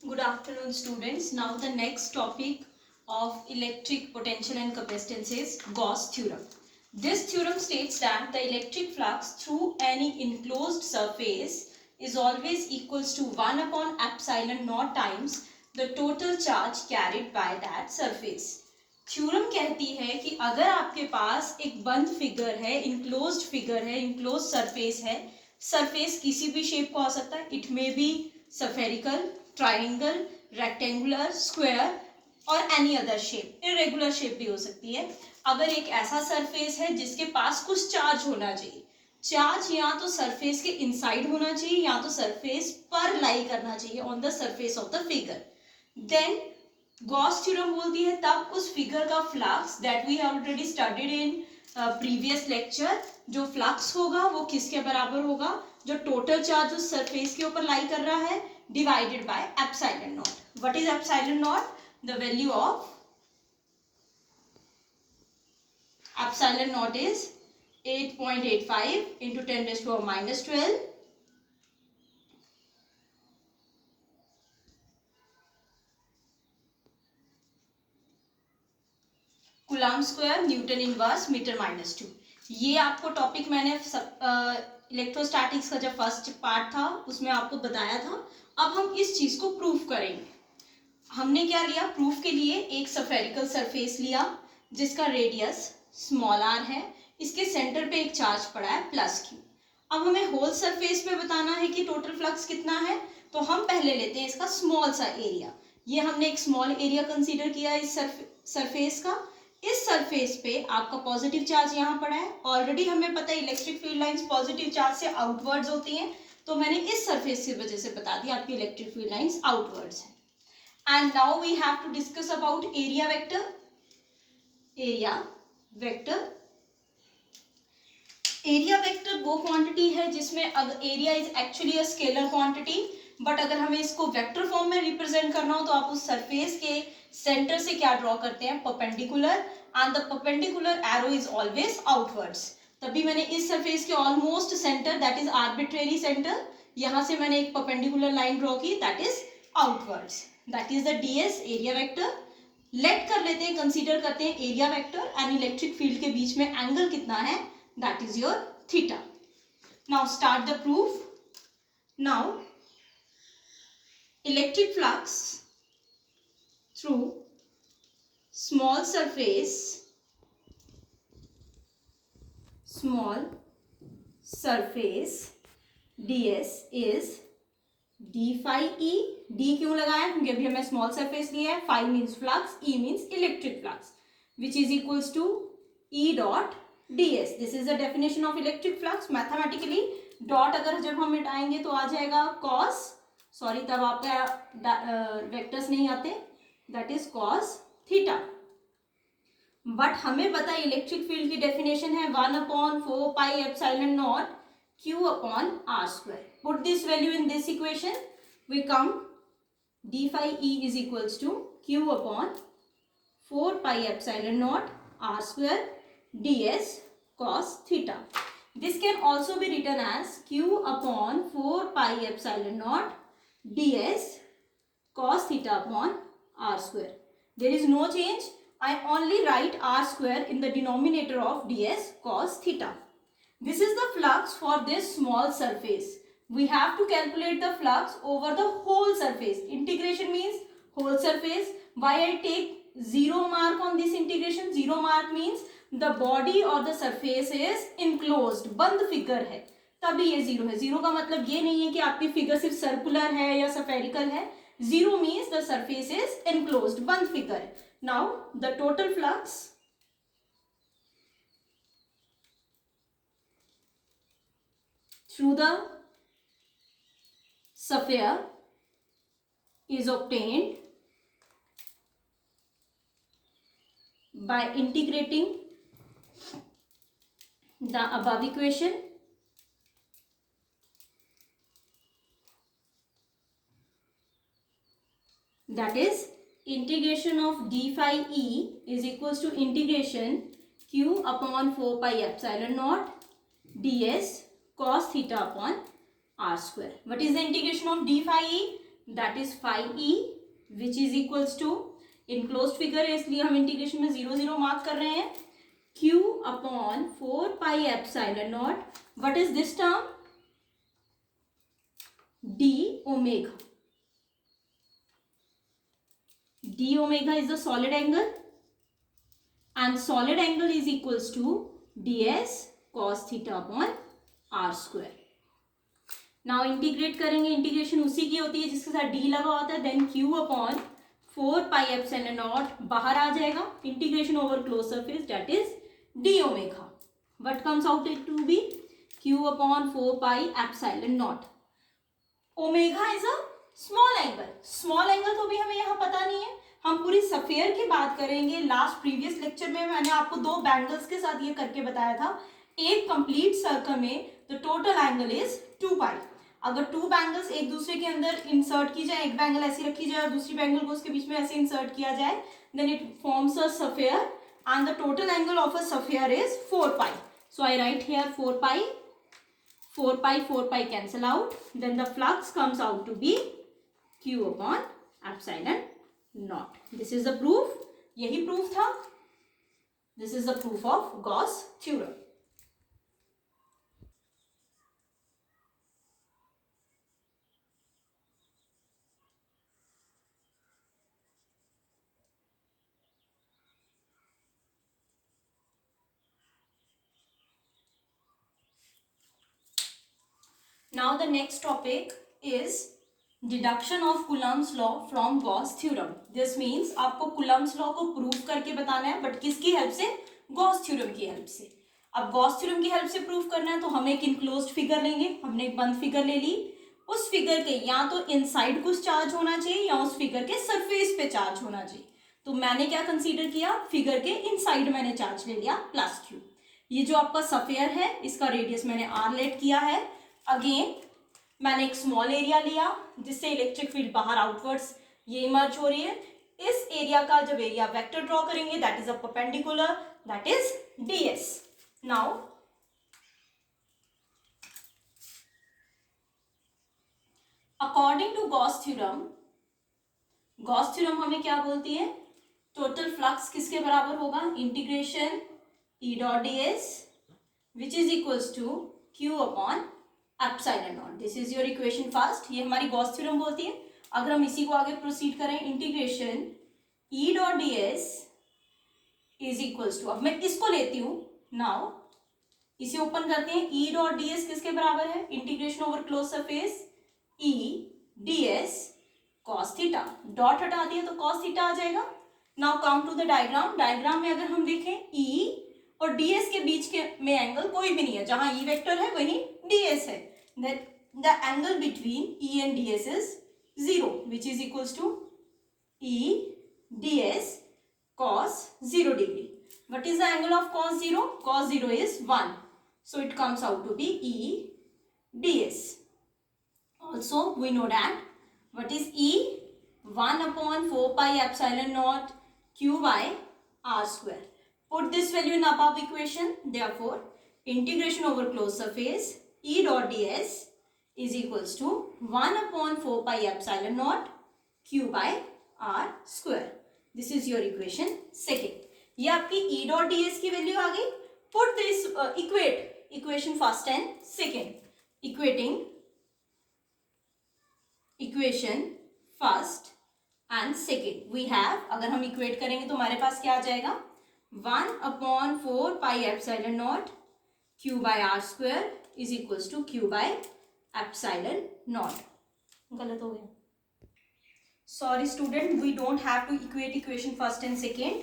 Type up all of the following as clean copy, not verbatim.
Good afternoon, students. Now the next topic of electric potential and capacitance is Gauss theorem. This theorem states that the electric flux through any enclosed surface is always equals to 1 upon epsilon naught times the total charge carried by that surface. Theorem कहती है कि अगर आपके पास एक बंद figure है, enclosed figure है, enclosed surface है, सरफेस किसी भी शेप का हो सकता है, it may be spherical, triangle, rectangular, square और any other shape, irregular shape भी हो सकती है। अगर एक ऐसा सरफेस है जिसके पास कुछ चार्ज होना चाहिए, चार्ज या तो सरफेस के इनसाइड होना चाहिए या तो सरफेस पर लाई करना चाहिए on the surface of the figure, then Gauss theorem बोलती है तब उस फिगर का flux that we have already studied in previous lecture, जो फ्लक्स होगा वो किसके बराबर होगा, जो टोटल चार्ज उस सरफेस के ऊपर लाई कर रहा है divided by epsilon naught. What is epsilon naught? The value of epsilon naught is 8.85 into 10 raised to the minus 12 coulomb square newton inverse metre minus 2। ये आपको टॉपिक मैंने इलेक्ट्रोस्टैटिक्स का जब फर्स्ट पार्ट था उसमें आपको बताया था। अब हम इस चीज को प्रूफ करेंगे। हमने क्या लिया प्रूफ के लिए, एक स्फेरिकल सरफेस लिया जिसका रेडियस स्मॉल r है, इसके सेंटर पे एक चार्ज पड़ा है प्लस q। अब हमें होल सरफेस पे बताना है कि टोटल फ्लक्स कितना है, तो हम पहले लेते हैं इसका स्मॉल सा एरिया। ये हमने एक स्मॉल एरिया कंसीडर किया इस सरफेस का। इस सरफेस पे आपका पॉजिटिव चार्ज यहाँ पड़ा है, ऑलरेडी हमें पता है electric field lines positive charge से आउटवर्ड्स होती हैं, तो मैंने इस सरफेस की वजह से बता दिया आपकी इलेक्ट्रिक फील्ड लाइंस आउटवर्ड्स है। And now we have to discuss about area vector. Area vector, area vector वो क्वांटिटी है जिसमें अगर area is actually a scalar quantity, but अगर हमें इसको वेक्टर फॉर्म में रिप्रेजेंट करना हो तो आप उस सरफेस के सेंटर से क्या ड्रॉ करते हैं, perpendicular, and the perpendicular arrow is always outwards. तभी मैंने इस सरफेस के almost centre, that is arbitrary centre, यहां से मैंने एक परपेंडिकुलर लाइन ड्रॉ की, that is outwards, that is the DS area vector. Let कर लेते हैं, कंसीडर करते हैं area vector and electric field के बीच में एंगल कितना है, that is your theta. Now start the proof. Now electric flux through small surface ds is d phi e। d क्यों लगाया, क्योंकि अभी हमें स्मॉल सरफेस लिया है, phi means flux, e means electric flux, which is equals to e dot ds। This is the definition of electric flux. Mathematically dot अगर जब हम मिटाएंगे तो आ जाएगा cos, सॉरी तब आपका वेक्टर्स नहीं आते, that is cos theta. But हमें पता है इलेक्ट्रिक फील्ड की डेफिनेशन है 1/4 epsilon naught q upon r square. Put this value in this equation, we come d phi e is equals to q upon 4 epsilon naught r square ds cos theta. This can also be written as q upon 4 epsilon naught ds cos theta upon r square. There is no change. I only write r square in the denominator of ds cos theta. This is the flux for this small surface. We have to calculate the flux over the whole surface. Integration means whole surface. Why I take 0 mark on this integration? 0 mark means the body or the surface is enclosed. बंद figure है तभी ये zero है। Zero का मतलब ये नहीं है कि आपकी फिगर सिर्फ सर्कुलर है या स्फेरिकल है। Zero means the surface is enclosed, बंद फिगर है। Now the total flux through the sphere is obtained by integrating the above equation, that is integration of d phi e is equals to integration q upon 4 epsilon naught ds cos theta upon r square. What is the integration of d phi e? That is five E which is equals to, enclosed figure है इसलिए हम integration में 0 0 mark कर रहे हैं, q upon 4 pi epsilon not, what is this term, d omega. d omega is the solid angle and solid angle is equals to ds cos theta upon r square. Now integrate करेंगे, integration उसी की होती है जिसके साथ d लगा होता है, then q upon 4 pi epsilon naught बाहर आ जाएगा, integration over close surface that is d omega, what comes out to be q upon 4 pi epsilon naught. Omega is a small angle, small angle तो भी हमें यहाँ पता नहीं है, हम पूरी सफेयर की बात करेंगे. लास्ट प्रीवियस लेक्चर में मैंने आपको दो बैंगल्स के साथ ये करके बताया था, एक कंप्लीट सर्कल में द टोटल एंगल इज 2 पाई. अगर टू बैंगल्स एक दूसरे के अंदर इंसर्ट की जाए, एक बैंगल ऐसी रखी जाए और दूसरी बैंगल को उसके बीच में ऐसे इंसर्ट किया जाए, then it forms a sphere and the total angle of a sphere is 4 pi. So I write here 4 pi, 4 pi cancel out, then the flux comes out to be q upon epsilon naught. This is the proof, यही proof था, this is the proof of Gauss theorem. Now the next topic is deduction of Coulomb's law from Gauss theorem. This means आपको Coulomb's law को prove करके बताना है, but किसकी help से, Gauss theorem की हेल्प से. अब Gauss theorem की हेल्प से प्रूव करना है तो हम एक इनक्लोज्ड फिगर लेंगे, हमने एक बंद फिगर ले ली, उस फिगर के या तो इनसाइड कुछ चार्ज होना चाहिए या उस फिगर के सरफेस पे चार्ज होना चाहिए. तो मैंने क्या कंसीडर किया, फिगर के इनसाइड मैंने चार्ज ले लिया प्लस q. ये जो आपका सफेयर है इसका रेडियस मैंने r लेट किया है. अगेन मैंने एक स्मॉल एरिया लिया जिससे इलेक्ट्रिक फील्ड बाहर आउटवर्ड्स ये इमर्ज हो रही है. इस एरिया का जब एरिया वेक्टर ड्रॉ करेंगे that is a perpendicular, that is ds. Now according to Gauss theorem, Gauss theorem हमें क्या बोलती है, टोटल फ्लक्स किसके बराबर होगा, integration e dot ds which is equals to q upon epsilon naught. This is your equation first, ये हमारी Gauss theorem बोलती है. अगर हम इसी को आगे प्रोसीड करें, integration e dot ds is equals to, अब मैं इसको लेती हूं, नाउ इसे ओपन करते हैं, e डॉट ds किसके बराबर है, integration over close surface e ds cos theta, dot हटा दिया तो cos थीटा आ जाएगा. Now come to the diagram, diagram में अगर हम देखें e और ds के बीच के में एंगल कोई भी नहीं है, जहां e वेक्टर है वहीं ds है, the angle between E and ds is 0, which is equals to E ds cos 0 degree. What is the angle of cos 0? Cos 0 is 1. So it comes out to be E ds. Also we know that what is E? 1 upon 4 pi epsilon naught q by r square. Put this value in above equation. Therefore, integration over closed surface E dot ds is equals to 1 upon 4 pi epsilon naught q by r square. This is your equation second. ये आपकी E dot ds की value आ गई. Put this equate equation first and second. Equating equation first and second. We have, अगर हम equate करेंगे तो हमारे पास क्या आ जाएगा, 1 upon 4 pi epsilon naught q by r square is equals to q by epsilon naught. गलत हो गया. Sorry student, we don't have to equate equation first and second.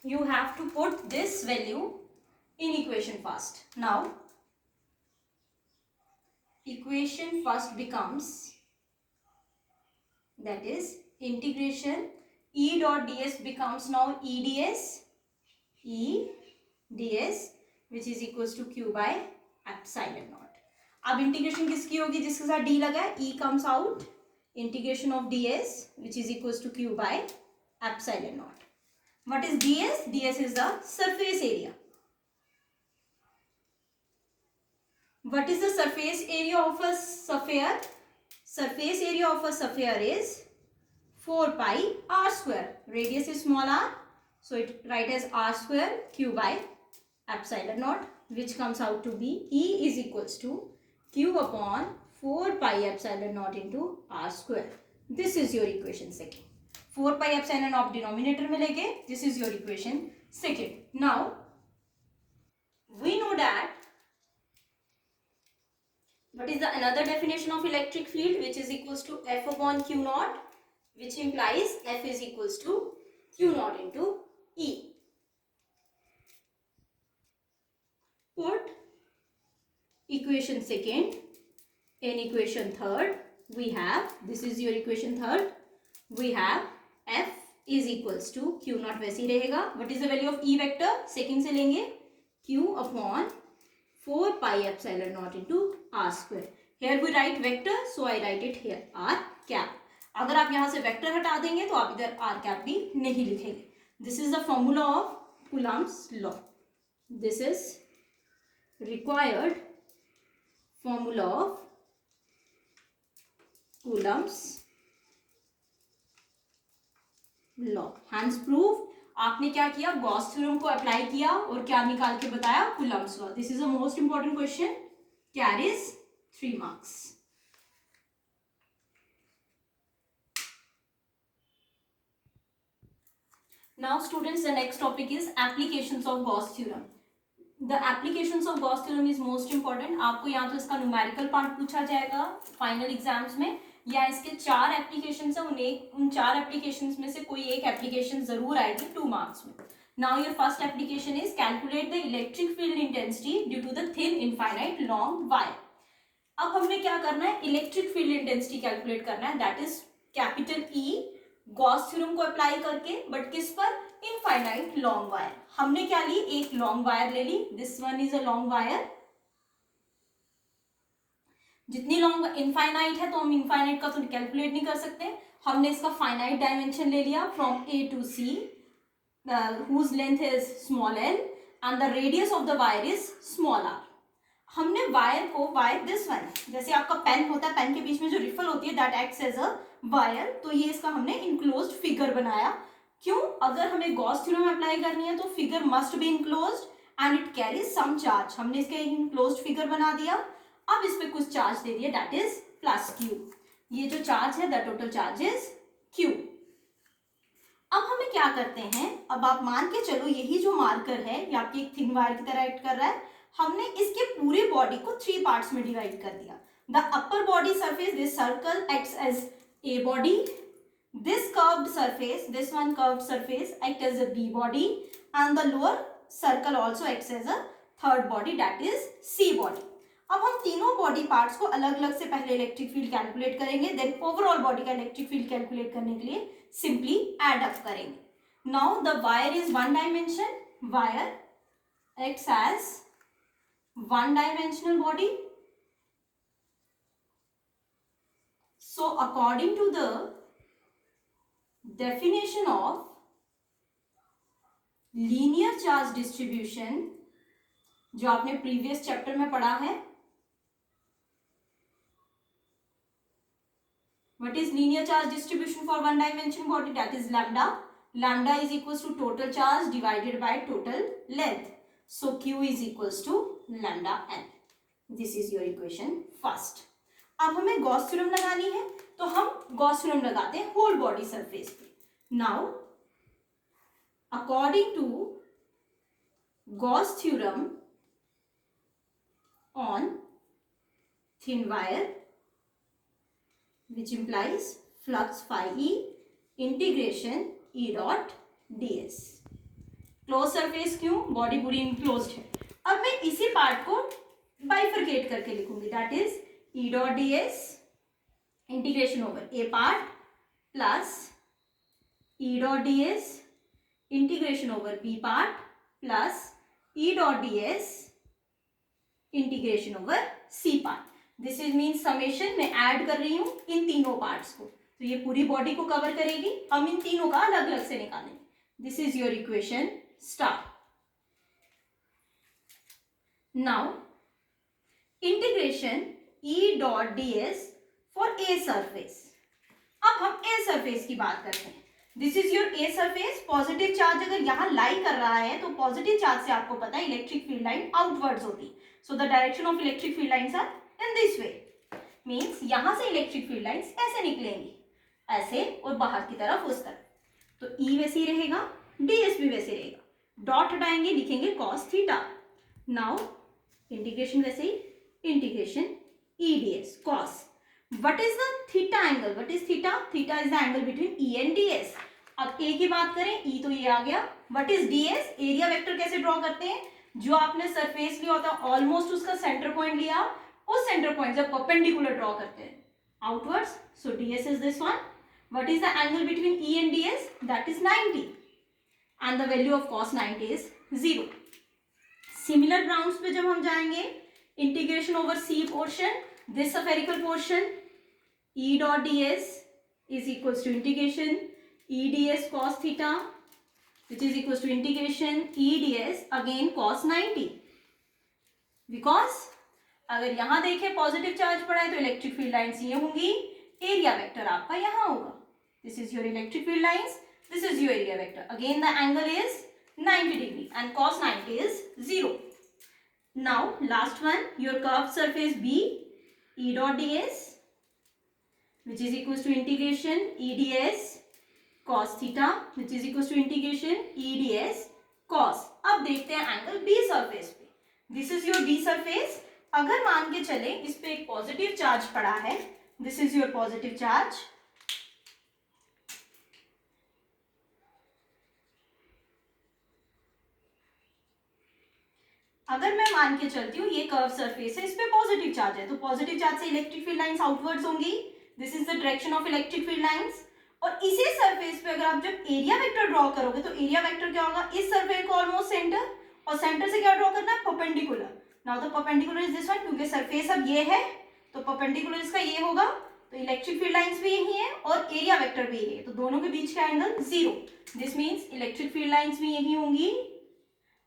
You have to put this value in equation first. Now, equation first becomes, that is integration E dot ds becomes now E ds which is equals to q by epsilon naught. अब integration किसकी होगी, जिसके साथ d लगा है, E comes out, integration of ds which is equals to q by epsilon naught. What is ds? ds is the surface area. What is the surface area of a sphere? Surface area of a sphere is 4 pi r square. Radius is small r, so it write as r square q by epsilon naught, which comes out to be E is equals to q upon 4 pi epsilon naught into r square. This is your equation second. 4 pi epsilon naught denominator में लेके, this is your equation second. Now we know that what is the another definition of electric field, which is equals to F upon Q naught, which implies F is equals to Q naught into E. Put equation second in equation third. We have, this is your equation third, we have F is equals to Q naught वैसे ही रहेगा. What is the value of E vector? Second से लेंगे Q upon 4 pi epsilon naught into r square. Here we write vector, so I write it here r cap. अगर आप यहाँ से vector हटा देंगे तो आप इधर r cap भी नहीं लिखेंगे. This is the formula of Coulomb's law. This is required formula of Coulomb's law. Hence proof. आपने क्या किया, गॉस थ्योरम को अप्लाई किया और क्या निकाल के बताया, Coulomb's law. This is a most important question, carries 3 marks. Now students, the next topic is applications of Gauss theorem. The applications of Gauss theorem is most important. आपको या तो इसका न्यूमेरिकल पार्ट पूछा जाएगा फाइनल एग्जाम्स में, या इसके 4 applications है, उन 4 एप्लीकेशंस में से कोई एक एप्लीकेशन जरूर आएगी 2 मार्क्स में. Now your first application is calculate the electric field intensity due to the thin infinite long wire. अब हमने क्या करना है, इलेक्ट्रिक फील्ड इंटेंसिटी कैलकुलेट करना है, that is capital E, Gauss theorem को अप्लाई करके, बट किस पर, इनफाइनाइट लॉन्ग वायर. हमने क्या ली, एक लॉन्ग वायर ले ली. This one is a long wire. जितनी लॉन्ग इनफाइनाइट है तो हम इनफाइनाइट का तो कैलकुलेट नहीं कर सकते. हमने इसका फाइनाइट डायमेंशन ले लिया from A to C, whose length is small L and the radius of the wire is small R. हमने वायर को, वायर दिस वन, जैसे आपका पेन होता है, पेन के बीच में जो रिफल होती है that acts as a wire, तो ये इसका हमने इनक्लोज्ड फिगर बनाया. क्यों, अगर हमें गॉस थ्योरम अप्लाई करनी है तो figure must be enclosed and it carries some charge. हमने इसका इनक्लोज्ड फिगर बना दिया. अब इस पे कुछ चार्ज दे दिया, दैट इज प्लस क्यू. ये जो चार्ज है the total charge is Q. अब हमें क्या करते हैं, अब आप मान के चलो यही जो मार्कर है ये आपकी एक थिन वायर की तरह एक्ट कर रहा है. हमने इसके पूरे बॉडी को 3 पार्ट्स में डिवाइड कर दिया. The upper body surface, this circle acts as a body. This curved surface, this one curved surface act as a B body, and the lower circle also acts as a third body, that is C body. अब हम तीनों body parts को अलग अलग से पहले electric field calculate करेंगे, then overall body का इलेक्ट्रिक फील्ड कैलकुलेट करने के लिए सिंपली एड अप करेंगे. Now the wire is one dimension, wire acts as one dimensional body. So according to the definition of linear charge distribution जो आपने previous chapter में पढ़ा है, what is linear charge distribution for one dimension body, that is lambda. Lambda is equals to total charge divided by total length, so q is equals to lambda n. This is your equation first. अब हमें Gauss theorem लगानी है तो हम Gauss theorem लगाते हैं whole body surface पे. Now according to Gauss theorem on thin wire which implies flux phi e integration E dot ds. Close surface क्यों, बॉडी पूरी इनक्लोज्ड है. अब मैं इसी पार्ट को बाइफरकेट करके लिखूंगी, that is E dot ds integration over A part plus E dot ds integration over B part plus E dot ds integration over C part. This is mean summation में add कर रही हूं इन तीनों parts को, तो ये पूरी body को कवर करेगी. हम इन तीनों का अलग अलग से निकालेंगे. This is your equation star. Now integration E dot ds for a surface. अब हम ए सरफेस की बात करते हैं। This is your A surface. Positive charge अगर यहाँ लाई कर रहा है तो पॉजिटिव चार्ज से आपको पता है इलेक्ट्रिक फील्ड लाइन आउटवर्ड्स होती, so the direction of electric field lines are in this way. Means यहां से इलेक्ट्रिक फील्ड लाइंस ऐसे निकलेंगी, ऐसे, और बाहर की तरफ उस तरफ। तो E वैसे ही रहेगा, ds भी वैसे रहेगा। डॉट हटाएंगे, लिखेंगे cos थीटा। नाउ इंटीग्रेशन वैसे ही, integration E ds cos। What is the theta angle? What is theta? Theta is the angle between E and ds. अब A की बात करें, E तो ये आ गया। What is ds? Area vector कैसे draw करते हैं? जो आपने सरफेस लिया होता है ऑलमोस्ट उसका सेंटर पॉइंट लिया, उस सेंटर पॉइंट से परपेंडिकुलर ड्रॉ करते हैं outwards. So ds is this one. What is the angle between E and ds? That is 90. And the value of cos 90 is 0. Similar grounds पे जब हम जाएंगे, integration over C portion, this spherical portion, E dot ds is equals to integration E ds cos theta, which is equals to integration E ds again cos 90. Because अगर यहां देखें positive charge पड़ा है तो इलेक्ट्रिक फील्ड लाइंस ये होंगी, area vector आपका यहां होगा। This is your electric field lines, this is your area vector. Again the angle is 90 degree and cos 90 is 0. Now last one, your curved surface B, E dot ds, which is equals to integration E ds cos theta, which is equals to integration E ds cos। अब देखते हैं angle B surface पे। This is your B surface. अगर मान के चले इस पे एक पॉजिटिव चार्ज पड़ा है, this is your positive charge, अगर मैं मान के चलती हूँ ये कर्व सरफेस है, इस पे पॉजिटिव चार्ज है, तो पॉजिटिव चार्ज से इलेक्ट्रिक फील्ड लाइंस आउटवर्ड्स होंगी। This is the direction of electric field lines. और इसी सरफेस पे अगर आप जब एरिया वेक्टर ड्रॉ करोगे तो एरिया वेक्टर क्या होगा, इस सरफेस को ऑलमोस्ट सेंटर, और सेंटर से क्या ड्रॉ करना है, perpendicular. Now the perpendicular is this one, क्योंकि सरफेस अब ये है तो परपेंडिकुलर इसका ये होगा, तो इलेक्ट्रिक फील्ड लाइंस भी यही है और एरिया वेक्टर भी यही है, तो दोनों के बीच का angle 0। This means electric field lines भी यही होंगी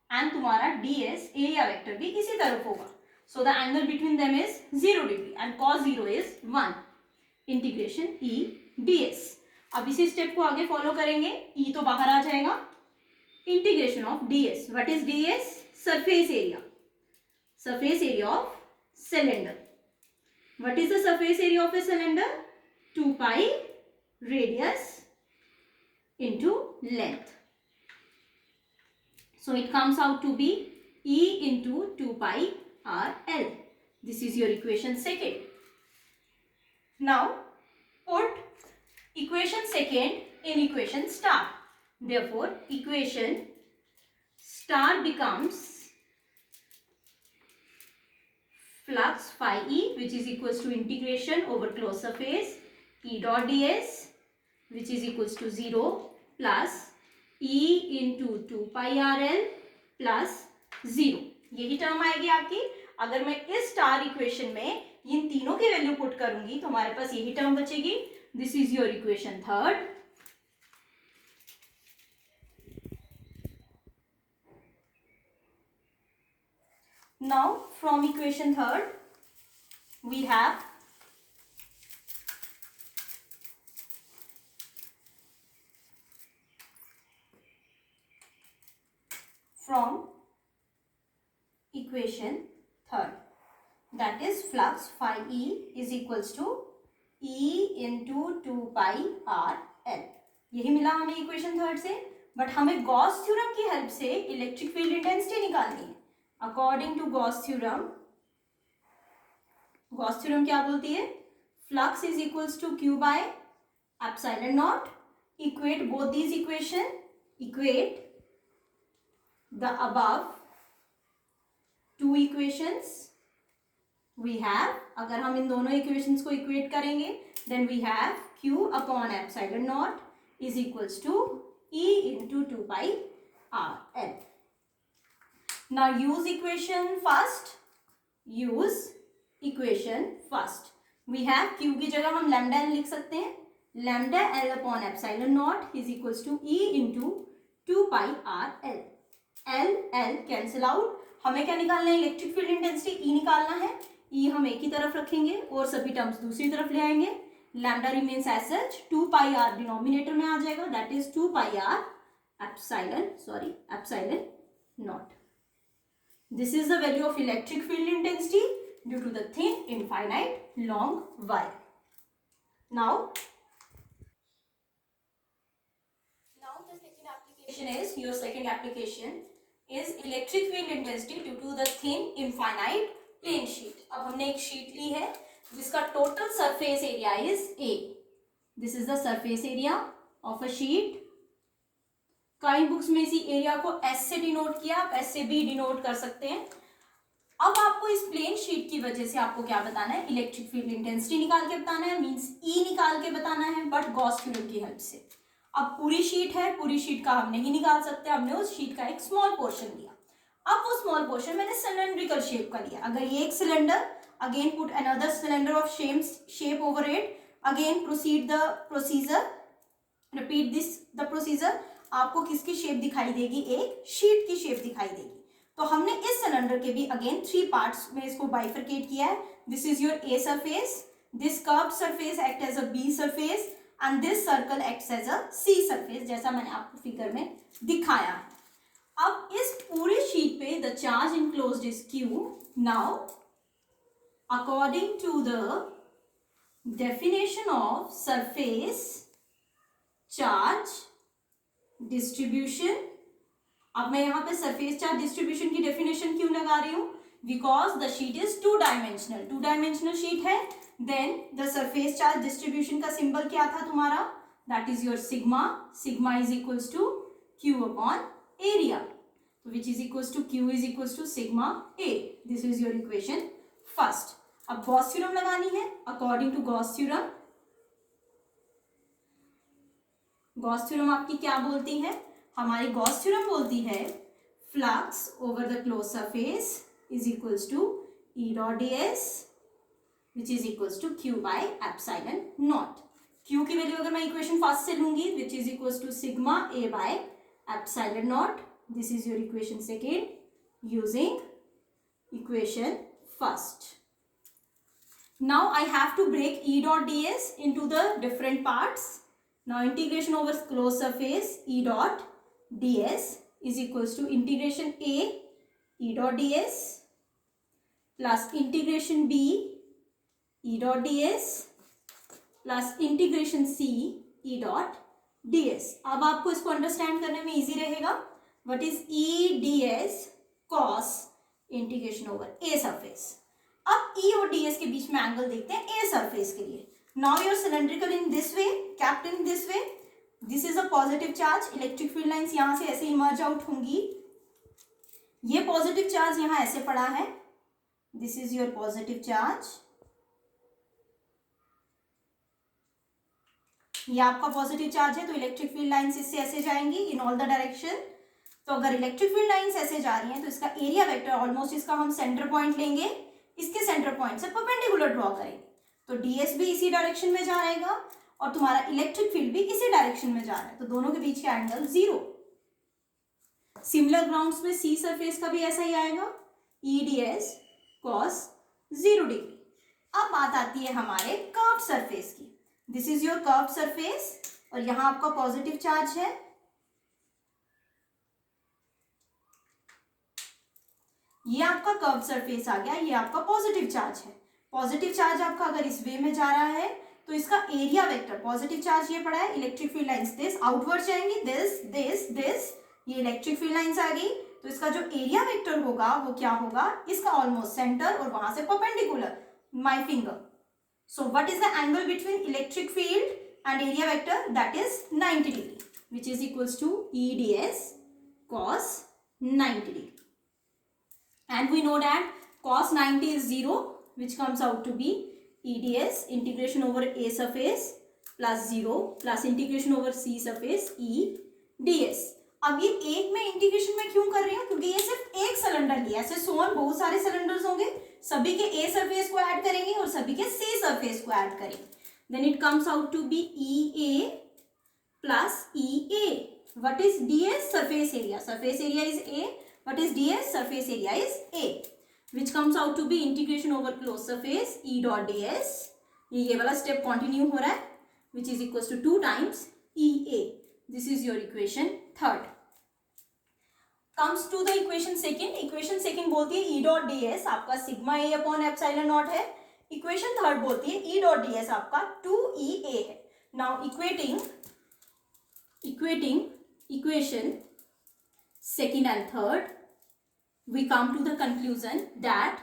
एंड तुम्हारा ds एरिया वेक्टर भी इसी तरफ होगा। So the angle between them is 0 degree and cos 0 is 1। Integration E ds। अब इसी स्टेप को आगे फॉलो करेंगे, E तो बाहर आ जाएगा। Integration of ds, what is ds? Surface area, surface area of cylinder. What is the surface area of a cylinder? 2 pi radius into length. So it comes out to be E into 2 pi RL. This is your equation second. Now put equation second in equation star. Therefore equation star becomes flux phi E, which is equals to integration over closed surface E dot ds, which is equals to 0 plus E into 2 pi RL plus 0। यही term आएगी आपकी। अगर मैं इस star equation में इन तीनों की value put करूंगी तो हमारे पास यही टर्म बचेगी। This is your equation third. Now from equation third we have from equation third, that is flux phi E is equals to E into 2 pi RL। यही मिला हमें इक्वेशन थर्ड से, but हमें गॉस थ्योरम की help से electric field intensity निकालनी है। According to Gauss theorem, Gauss theorem क्या बोलती है? Flux is equals to Q by epsilon naught. Equate both these equation, equate the above two equations we have। अगर हम इन दोनों इक्वेशंस को इक्वेट करेंगे then we have Q upon epsilon naught is equals to E into 2 pi RL। now use equation first, use equation first। we have Q की जगह हम lambda n लिख सकते हैं। lambda L upon epsilon naught is equals to E into 2 pi RL। L L cancel out. हमें क्या निकालना है? इलेक्ट्रिक फील्ड इंटेंसिटी E निकालना है। ई हम एक ही तरफ रखेंगे और सभी टर्म्स दूसरी तरफ ले आएंगे. Lambda remains as such, 2 pi R denominator में आ जाएगा, that is 2 pi R epsilon naught. This is the value of electric field intensity due to the thin, infinite, long wire. Now the second application is, your second application is electric field intensity due to the thin, infinite, plane sheet. अब हमने एक sheet ली है जिसका total surface area is A. This is the surface area of a sheet. कई books में इसी area को S से डिनोट किया, आप एस से भी डिनोट कर सकते हैं. अब आपको इस प्लेन शीट की वजह से आपको क्या बताना है, इलेक्ट्रिक फील्ड इंटेंसिटी निकाल के बताना है, मींस ई निकाल के बताना है, बट गॉस थ्योरम की हेल्प से. अब पूरी शीट है, पूरी शीट का हम नहीं निकाल सकते, हमने उस शीट का एक स्मॉल पोर्शन लिया. अब वो स्मॉल पोर्शन मैंने सिलेंड्रिकल शेप का लिया. अगर ये एक cylinder, again put another cylinder of shape over it, again proceed the procedure, repeat this the procedure. आपको किसकी शेप दिखाई देगी, एक शीट की शेप दिखाई देगी. तो हमने इस सिलेंडर के भी अगेन 3 पार्ट्स में इसको बाइफरकेट किया है. This is your A surface, this curved surface act as a B surface and this circle acts as a C surface, जैसा मैंने आपको फिगर में दिखाया. अब इस पूरी शीट पे the charge enclosed is q. Now according to the definition of surface charge distribution, अब मैं यहाँ पे सरफेस चार्ज डिस्ट्रीब्यूशन की डेफिनेशन क्यों लगा रही हूँ, because the sheet is two dimensional sheet है. Then the surface charge distribution का सिंबल क्या था तुम्हारा, that is your sigma is equals to q upon area, which is equals to q is equals to sigma a. This is your equation first. अब Gauss theorem लगानी है. According to Gauss theorem आपकी क्या बोलती है, हमारी Gauss theorem बोलती है flux over the close surface is equals to E dot D S which is equals to Q by epsilon naught. Q की वैल्यू अगर मैं इक्वेशन फर्स्ट से लूंगी, which is equals to sigma A by epsilon naught. This is your equation second using equation first. Now I have to break E dot D S into the different parts. Now integration over closed surface E dot ds is equals to integration A E dot ds plus integration B E dot ds plus integration C E dot ds. अब आपको इसको understand करने में easy रहेगा. What is E ds cos integration over A surface. अब E और ds के बीच में एंगल देखते हैं A surface के लिए. Now you are cylindrical in this way, capped in this way. This is a positive charge. Electric field lines यहाँ से ऐसे इमर्ज आउट होंगी. ये पॉजिटिव चार्ज यहाँ ऐसे पड़ा है. This is your positive charge. ये आपका पॉजिटिव चार्ज है, तो इलेक्ट्रिक फील्ड लाइंस इससे ऐसे जाएंगी इन ऑल द डायरेक्शन. तो अगर इलेक्ट्रिक फील्ड लाइंस ऐसे जा रही हैं तो इसका एरिया वेक्टर ऑलमोस्ट इसका हम सेंटर पॉइंट लेंगे, इसके सेंटर पॉइंट से परपेंडिकुलर ड्रॉ करेंगे. तो ds भी इसी डायरेक्शन में जा रहेगा और तुम्हारा इलेक्ट्रिक फील्ड भी इसी डायरेक्शन में जा रहा है, तो दोनों के बीच का एंगल 0. सिमिलर ग्राउंड्स में सी सरफेस का भी ऐसा ही आएगा, ई डी एस कॉस 0 डिग्री. अब बात आती है हमारे कर्व्ड सरफेस की. This is your curved surface और यहां आपका पॉजिटिव चार्ज है. ये आपका कर्व्ड सरफेस आ गया, ये आपका पॉजिटिव चार्ज है. पॉजिटिव चार्ज आपका अगर इस वे में जा रहा है तो इसका एरिया वेक्टर, पॉजिटिव चार्ज ये पड़ा है, electric field lines this outward जाएंगी, दिस ये इलेक्ट्रिक फील्ड लाइंस आ गई, तो इसका जो एरिया वेक्टर होगा वो क्या होगा, इसका ऑलमोस्ट सेंटर और वहां से perpendicular my finger. So what is the angle between electric field and area vector, that is 90 degree, which is equals to E D S cos 90 degree. And we know that cos 90 is 0, which comes out to be EDS integration over A surface plus 0 plus integration over C surface EDS. अब ये एक में integration में क्यों कर रही हूँ, क्योंकि ये सिर्फ एक सिलेंडर लिया है. ऐसे सोन बहुत सारे सिलेंडर्स होंगे, सभी के A सरफेस को ऐड करेंगे और सभी के C सरफेस को ऐड करेंगे. Then it comes out to be EA plus EA. What is DS? Surface area. Surface area is A. What is DS? Surface area is A. Which comes out to be integration over closed surface E dot ds. ये वाला step continue हो रहा है, which is equals to 2 times EA. This is your equation third. Comes to the equation second. Equation second बोलती है E dot ds आपका sigma A upon epsilon not है. Equation third बोलती है E dot ds आपका 2EA है. Now equating equation second and third, we come to the conclusion that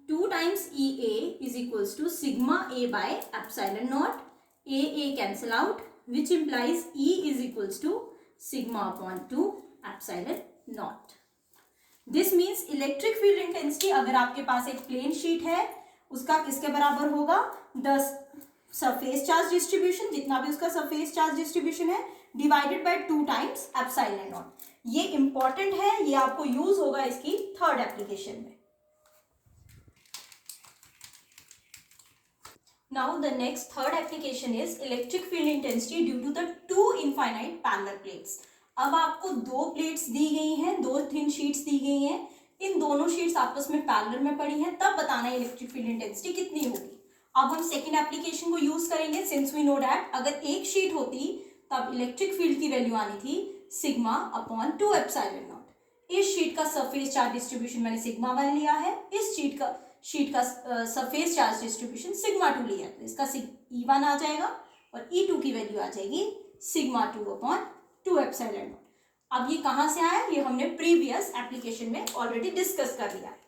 2 times EA is equals to sigma A by epsilon naught. A cancel out, which implies E is equals to sigma upon 2 epsilon naught. This means electric field intensity अगर आपके पास एक plane sheet है उसका किसके बराबर होगा, the surface charge distribution, जितना भी उसका सरफेस चार्ज डिस्ट्रीब्यूशन है, divided by 2 times epsilon naught. ये इंपॉर्टेंट है, ये आपको यूज होगा इसकी थर्ड एप्लीकेशन में. Now the next third application is electric field intensity due to the 2 infinite parallel plates. अब आपको 2 प्लेट्स दी गई हैं, 2 थिन शीट्स दी गई हैं, इन दोनों शीट्स आपस में पैरेलल में पड़ी हैं, तब बताना है इलेक्ट्रिक फील्ड इंटेंसिटी कितनी होगी. अब हम सेकेंड एप्लीकेशन को यूज करेंगे. सिंस वी नो दैट अगर एक शीट होती तब इलेक्ट्रिक फील्ड की वैल्यू आनी थी सिग्मा अपॉन 2 एप्सिलॉन नॉट. इस शीट का सरफेस चार्ज डिस्ट्रीब्यूशन मैंने सिग्मा 1 लिया है, इस शीट का सरफेस चार्ज डिस्ट्रीब्यूशन सिग्मा 2 लिया है, तो इसका E1 आ जाएगा और E2 की वैल्यू आ जाएगी सिग्मा 2 अपॉन 2 एप्सिलॉन नॉट. अब ये कहाँ से आया, ये हमने प्रीवियस एप्लीकेशन में ऑलरेडी डिस्कस कर लिया है.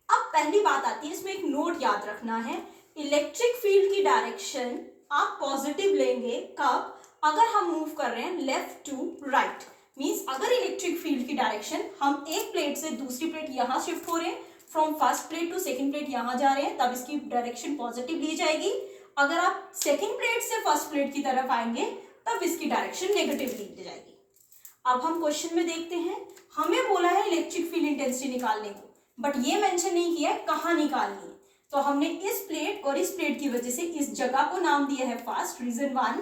अब पहली बात आती है, इसमें एक नोट याद रखना है, इलेक्ट्रिक फील्ड की डायरेक्शन आप पॉजिटिव लेंगे कब, अगर हम मूव कर रहे हैं लेफ्ट टू राइट. मींस अगर इलेक्ट्रिक फील्ड की डायरेक्शन हम एक प्लेट से दूसरी प्लेट यहाँ शिफ्ट हो रहे हैं, from first plate to second plate यहाँ जा रहे हैं, तब इसकी डायरेक्शन पॉजिटिव ली जाएगी. अगर आप सेकंड प्लेट से फर्स्ट प्लेट की तरफ आएंगे तब इसकी डायरेक्शन नेगेटिव ली जाएगी. अब हम क्वेश्चन में देखते हैं, हमें बोला है इलेक्ट्रिक फील्ड इंटेंसिटी निकालने को, बट ये मेंशन नहीं किया है कहाँ निकालनी है. तो हमने इस प्लेट और इस प्लेट की वजह से इस जगह को नाम दिया है first, region 1,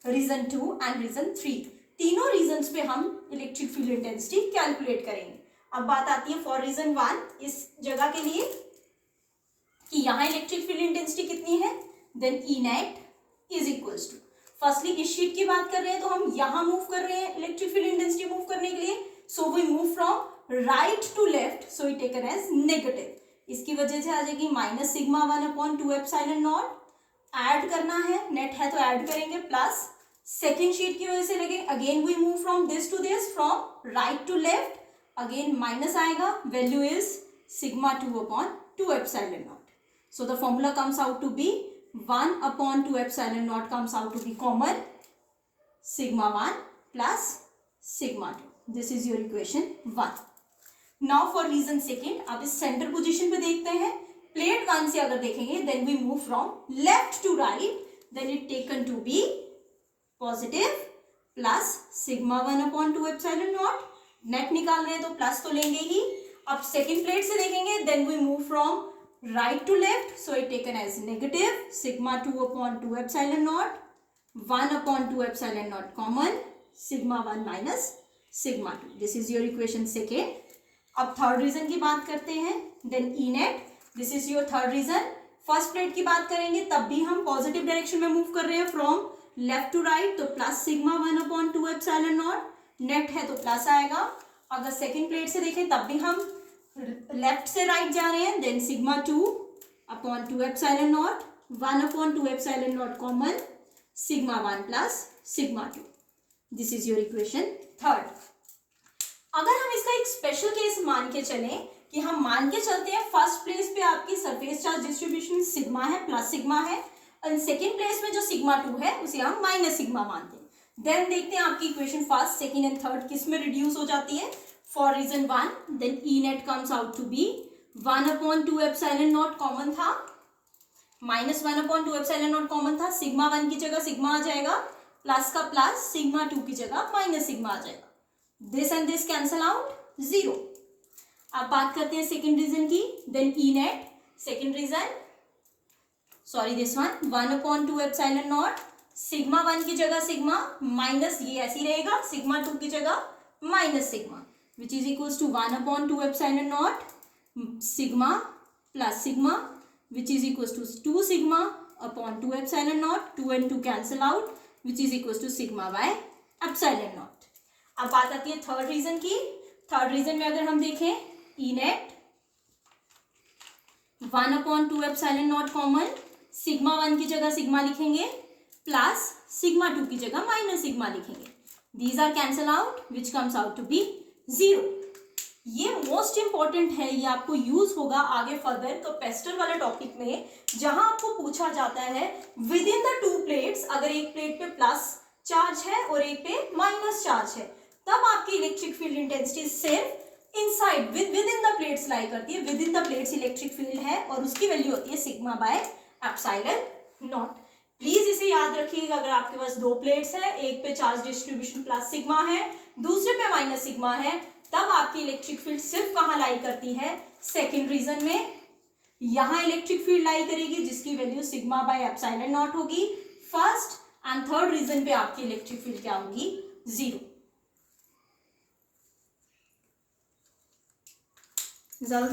region 2 and region 3. तीनों रीजन्स पे हम इलेक्ट्रिक फील्ड इंटेंसिटी कैलकुलेट करेंगे. अब बात आती है फॉर रीजन 1 इस जगह के लिए कि यहाँ इलेक्ट्रिक फील्ड इंटेंसिटी कितनी है, then E net is equals to, firstly इस शीट की बात कर रहे हैं तो हम यहाँ मूव कर रहे हैं इलेक्ट्रिक फील्ड इंटेंसिटी मूव करने के लिए, so we move from right to left, so it taken as negative. इसकी वजह से आ जाएगी minus sigma 1 upon 2 epsilon naught. Add करना है, नेट है तो ऐड करेंगे, प्लस सेकेंड शीट की वजह से लगे again we move from this to this, from right to left, again minus आएगा, value is sigma 2 upon 2 epsilon naught. So the formula comes out to be 1 upon 2 epsilon naught comes out to be common, sigma 1 plus sigma 2. This is your equation 1. Now for reason second, अब इस centre position पे देखते हैं. Plate 1 से अगर देखेंगे then we move from left to right, then it taken to be positive plus sigma 1 upon 2 epsilon naught. Net निकाल रहे हैं तो प्लस तो लेंगे ही. अब सेकेंड प्लेट से देखेंगे then we move from right to left, so it taken as negative sigma 2 upon 2 epsilon naught, 1 upon 2 epsilon naught common, sigma 1 minus sigma 2. This is your equation second. अब third region की बात करते हैं, then E net, this is your third reason. First plate की बात करेंगे तब भी हम पॉजिटिव डायरेक्शन में मूव कर रहे हैं फ्रॉम लेफ्ट टू राइट, तो plus sigma 1 upon 2 epsilon naught, net है तो प्लस आएगा. अगर सेकेंड प्लेट से देखें तब भी हम लेफ्ट से राइट जा रहे हैं, then sigma 2 upon 2 epsilon not, 1 upon 2 epsilon naught common, sigma 1 plus sigma 2. This is your equation third. अगर हम इसका एक स्पेशल केस मान के चलें कि हम मान के चलते हैं फर्स्ट प्लेस पे आपकी सरफेस चार्ज डिस्ट्रीब्यूशन सिग्मा है, प्लस सिग्मा है, और सेकेंड प्लेस में जो सिग्मा 2 है उसे हम माइनस सिग्मा मानते हैं. देन देखते हैं आपकी equation first, second and third किस में रिड्यूस हो जाती है. For reason 1, then E net comes out to be 1 upon 2 epsilon naught common था, minus 1 upon 2 epsilon naught common था, सिग्मा 1 की जगह सिग्मा आ जाएगा, प्लस का प्लस, सिग्मा 2 की जगह माइनस सिग्मा आ जाएगा. This and this cancel out, 0. अब बात करते हैं सेकेंड रीजन की, then E net, second region, sorry this one, 1 upon 2 epsilon naught, sigma 1 की जगह सिग्मा, माइनस ये ऐसी रहेगा, सिग्मा 2 की जगह minus sigma, which is equals to 1 upon 2 epsilon naught sigma plus sigma, which is equals to 2 sigma upon 2 epsilon naught. 2 and 2 cancel out, which is equals to sigma by epsilon naught. अब बात आती है third region की. Third region में अगर हम देखें, e net 1 upon 2 epsilon naught common, sigma 1 की जगह सिग्मा लिखेंगे प्लस सिग्मा 2 की जगह माइनस सिग्मा लिखेंगे. These are cancel out, which comes out to be 0. ये मोस्ट इंपॉर्टेंट है, ये आपको यूज होगा आगे फर्दर कैपेसिटर वाले टॉपिक में, जहां आपको पूछा जाता है within the two plates, अगर एक प्लेट पे प्लस चार्ज है और एक पे माइनस चार्ज है, तब आपकी इलेक्ट्रिक फील्ड इंटेंसिटी सिर्फ inside within the plates lie करती है. Within the plates electric field है और उसकी वैल्यू होती है sigma by epsilon naught. Please इसे याद रखिएगा. अगर आपके पास दो प्लेट्स है, एक पे चार्ज डिस्ट्रीब्यूशन प्लस सिग्मा है, दूसरे पे माइनस सिग्मा है, तब आपकी इलेक्ट्रिक फील्ड सिर्फ कहां लाई करती है, सेकेंड रीजन में. यहां इलेक्ट्रिक फील्ड लाई करेगी जिसकी value sigma by epsilon not होगी. फर्स्ट एंड थर्ड रीजन पे आपकी इलेक्ट्रिक फील्ड क्या होगी, 0. ज्यादा